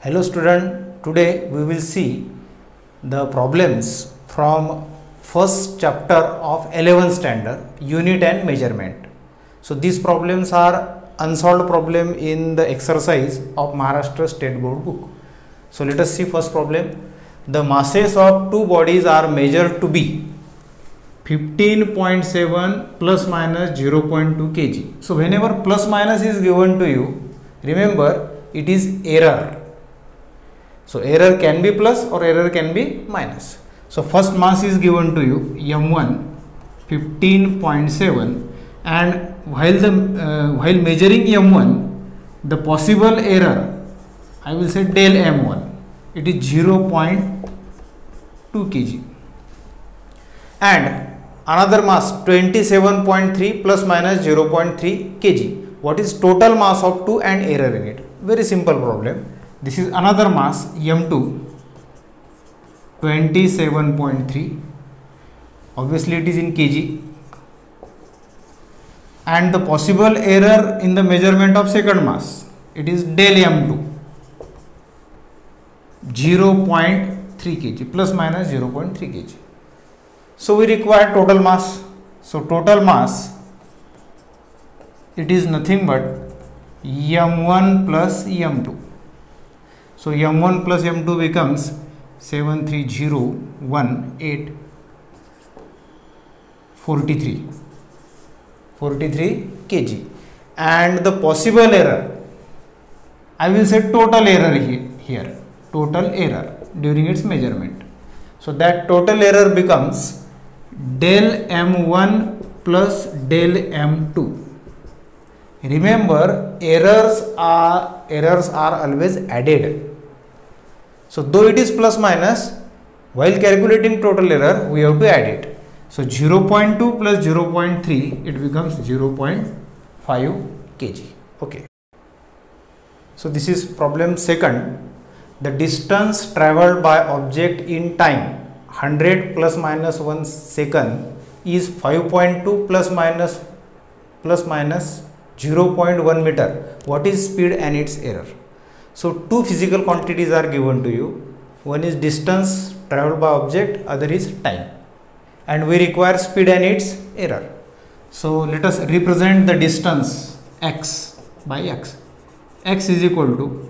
Hello student, today we will see the problems from first chapter of 11th standard, unit and measurement. So these problems are unsolved problem in the exercise of Maharashtra State Board book. So let us see first problem. The masses of two bodies are measured to be 15.7 plus minus 0.2 kg. So whenever plus minus is given to you, remember it is error. So error can be plus or error can be minus. So first mass is given to you M1 15.7, and while measuring M1, the possible error, I will say del M1, it is 0.2 kg, and another mass 27.3 plus minus 0.3 kg. What is total mass of 2 and error in it? Very simple problem. This is another mass M2 27.3, obviously it is in kg, and the possible error in the measurement of second mass, it is del M2 0.3 kg plus minus 0.3 kg. So we require total mass. So total mass, it is nothing but M1 plus M2. So M1 plus M2 becomes 7301843 kg, and the possible error, I will say total error here, total error during its measurement. So that total error becomes del M1 plus del M2. Remember, errors are always added. So though it is plus minus, while calculating total error we have to add it. So 0.2 plus 0.3, it becomes 0.5 kg. Okay. So this is problem second. The distance travelled by object in time 100 plus minus 1 second is 5.2 plus minus 0.1 meter. What is speed and its error? So two physical quantities are given to you. One is distance travelled by object, other is time, and we require speed and its error. So let us represent the distance x by x. X is equal to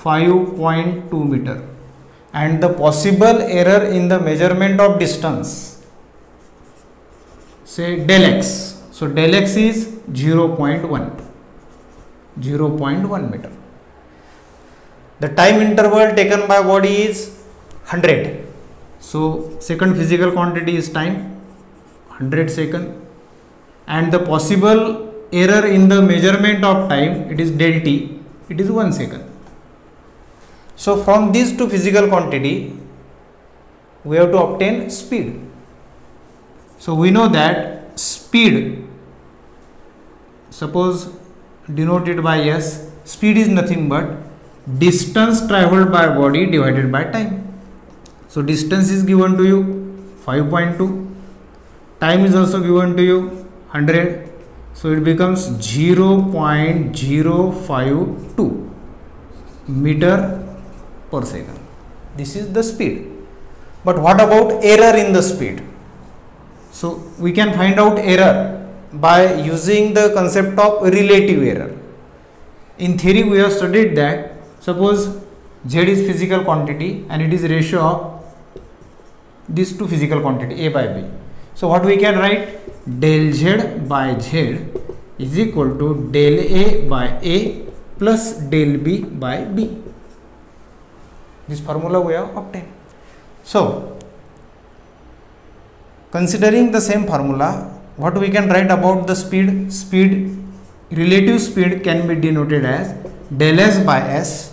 5.2 meter, and the possible error in the measurement of distance, say del x. So del x is 0.1 meter. The time interval taken by body is 100. So second physical quantity is time, 100 second, and the possible error in the measurement of time, it is del t, it is 1 second. So from these two physical quantity, we have to obtain speed. So we know that speed, suppose denoted by S, speed is nothing but distance travelled by body divided by time. So distance is given to you 5.2, time is also given to you 100, so it becomes 0.052 meter per second. This is the speed. But what about error in the speed? So we can find out error by using the concept of relative error. In theory we have studied that suppose Z is physical quantity and it is ratio of these two physical quantity A by B. So what we can write? Del Z by Z is equal to del A by A plus del B by B. This formula we have obtained. So considering the same formula, what we can write about the speed? Relative speed can be denoted as del S by S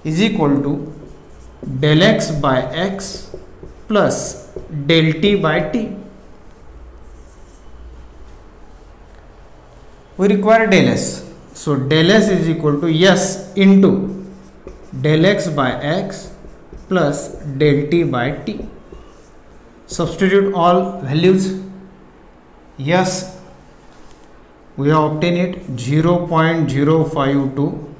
is equal to del X by X plus del T by T. We require del S. So del S is equal to S into del X by X plus del T by T. Substitute all values. Yes, we have obtained it 0.052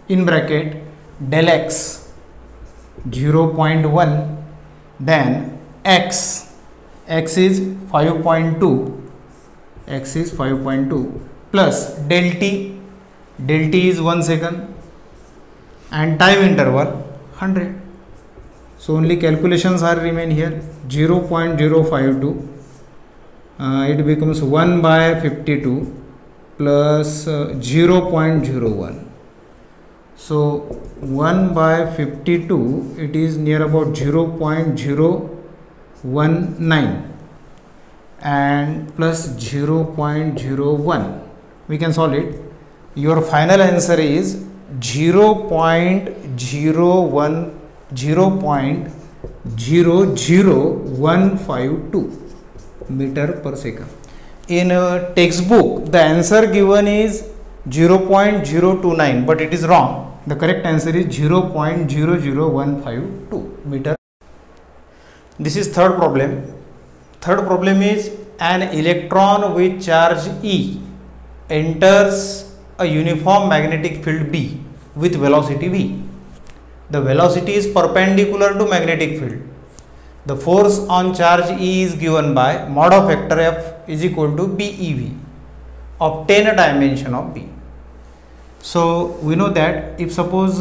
in bracket del X 0.1, then x is 5.2, x is 5.2 plus del t is 1 second and time interval 100. So only calculations are remain here. 0.052, it becomes 1 by 52 plus 0.01. So 1 by 52, it is near about 0.019 and plus 0.01. We can solve it. Your final answer is 0.00152 meter per second. In a textbook, the answer given is 0.029, but it is wrong. The correct answer is 0.00152 meter. This is third problem. Third problem is an electron with charge E enters a uniform magnetic field B with velocity V. The velocity is perpendicular to magnetic field. The force on charge E is given by mod of vector F is equal to BeV. Obtain a dimension of B. So we know that if suppose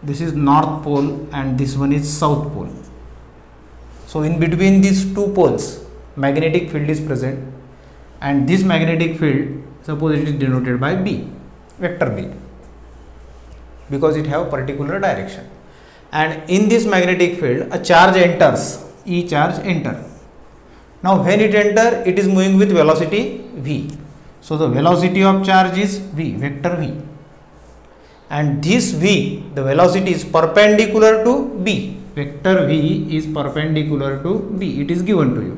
this is north pole and this one is south pole. So in between these two poles magnetic field is present, and this magnetic field, suppose it is denoted by B, vector B, because it have particular direction, and in this magnetic field a charge enters, E charge enter. Now when it enter, it is moving with velocity V. So the velocity of charge is V, vector V, and this V, the velocity is perpendicular to B. Vector V is perpendicular to B. It is given to you.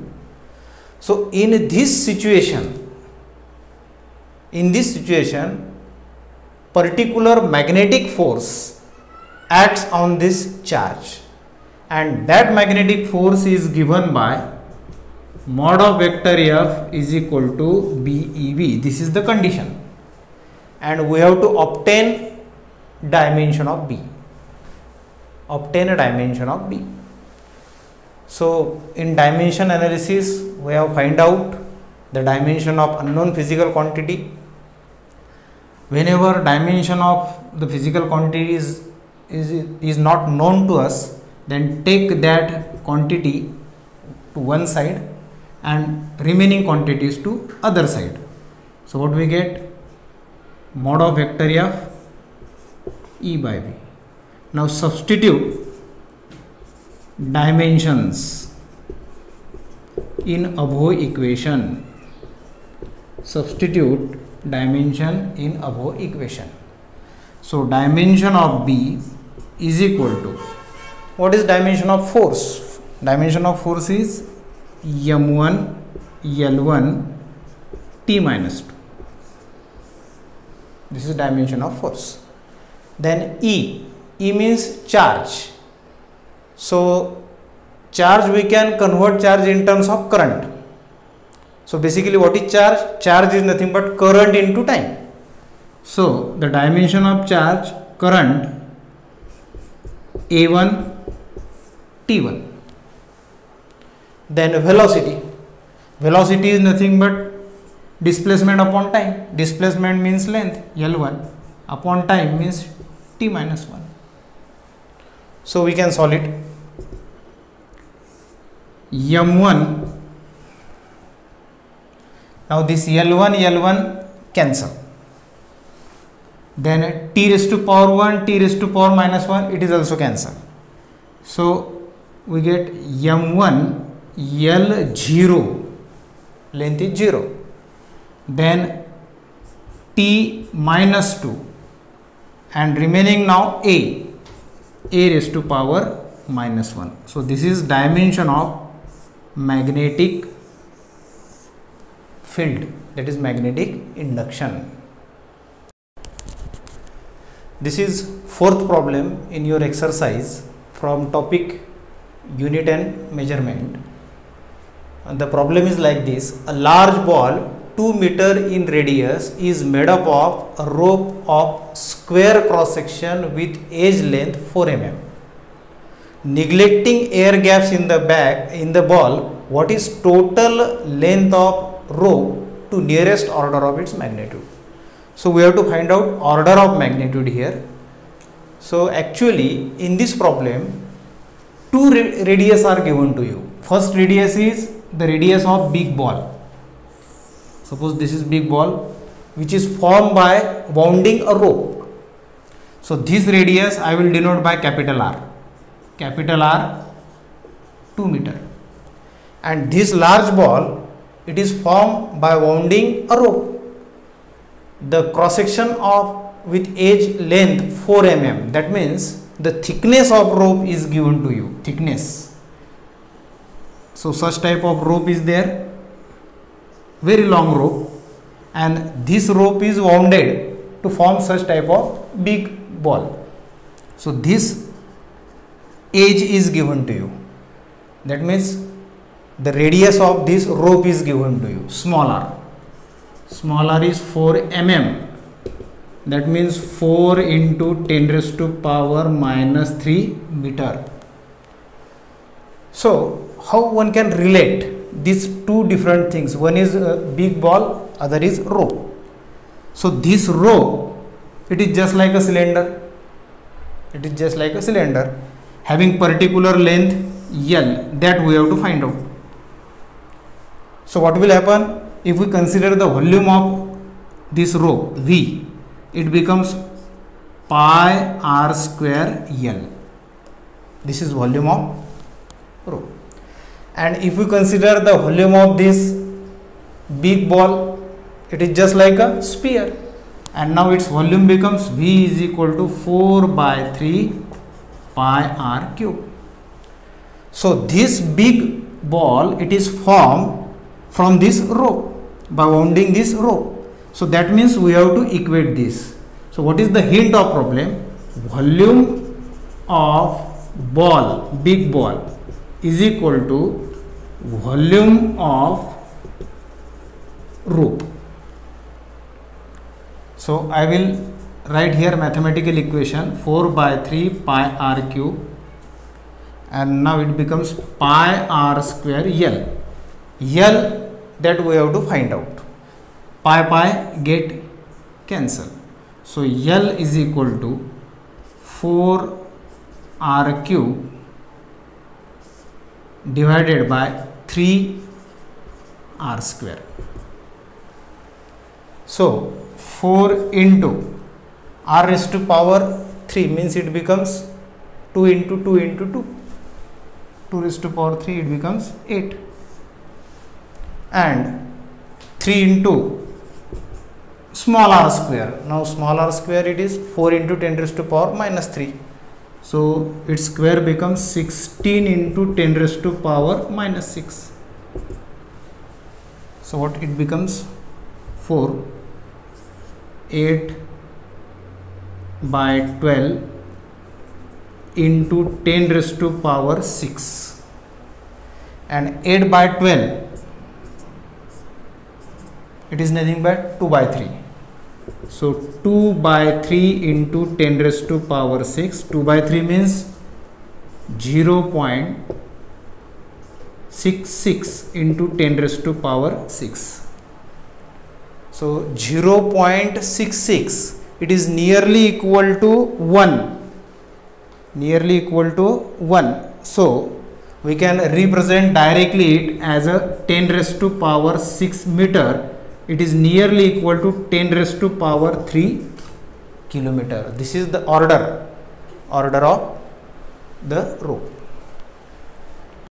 So in this situation, particular magnetic force acts on this charge, and that magnetic force is given by mod of vector F is equal to BeV. This is the condition, and we have to obtain dimension of B. Obtain a dimension of B. So in dimension analysis, we have find out the dimension of unknown physical quantity. Whenever dimension of the physical quantity is not known to us, then take that quantity to one side and remaining quantities to other side. So what we get? Mod of vector F E by V. Now substitute dimensions in above equation. Substitute dimension in above equation. So dimension of B is equal to, what is dimension of force? Dimension of force is M1 L1 T minus 2. This is dimension of force. Then E means charge. So charge, we can convert charge in terms of current. So basically what is charge? Charge is nothing but current into time. So the dimension of charge, current A1 T1. Then velocity. Velocity is nothing but displacement upon time. Displacement means length L1 upon time means T minus 1. So we can solve it. M1. Now this L1 cancel. Then T raised to power 1, T raised to power minus 1, it is also cancel. So we get M1 L0, length is 0. Then T minus 2 and remaining now A raised to power minus 1. So this is dimension of magnetic field, that is magnetic induction. This is fourth problem in your exercise from topic unit and measurement. And the problem is like this: a large ball 2 meter in radius is made up of a rope of square cross section with edge length 4 mm. Neglecting air gaps in the ball, what is total length of rope to nearest order of its magnitude? So we have to find out order of magnitude here. So actually in this problem, two radius are given to you. First radius is the radius of big ball. Suppose this is big ball which is formed by wounding a rope. So this radius I will denote by capital R. Capital R 2 meter. And this large ball, it is formed by wounding a rope. The cross section of with edge length 4 mm. That means the thickness of rope is given to you. Thickness. So such type of rope is there. Very long rope. And this rope is wounded to form such type of big ball. So this edge is given to you. That means the radius of this rope is given to you. Small r. Small r is 4 mm. That means 4 into 10 raised to power minus 3 meter. So how one can relate these two different things? One is a big ball, other is rope. So this rope, it is just like a cylinder. It is just like a cylinder having particular length L, that we have to find out. So what will happen if we consider the volume of this rope V? It becomes pi r square L. This is volume of rope. And if we consider the volume of this big ball, it is just like a sphere. And now its volume becomes V is equal to 4 by 3 pi r cube. So this big ball, it is formed from this rope by wounding this rope. So that means we have to equate this. So what is the hint of problem? Volume of ball, big ball, is equal to volume of rope. So I will write here mathematical equation 4 by 3 pi r cube, and now it becomes pi r square L. L that we have to find out. Pi get cancel. So L is equal to 4 r cube divided by 3 r square. So 4 into r raised to power 3 means it becomes 2 into 2 into 2. 2 raised to power 3, it becomes 8. And 3 into small r square. Now small r square, it is 4 into 10 raised to power minus 3. So its square becomes 16 into 10 raised to power minus 6. So what it becomes? 4, 8 by 12 into 10 raised to power 6. And 8 by 12, it is nothing but 2 by 3. So 2 by 3 into 10 raised to power 6. 2 by 3 means 0.66 into 10 raised to power 6. So 0.66, it is nearly equal to 1. Nearly equal to 1. So we can represent directly it as a 10 raised to power 6 meter. It is nearly equal to 10 raised to power 3 kilometer. This is the order of the rope.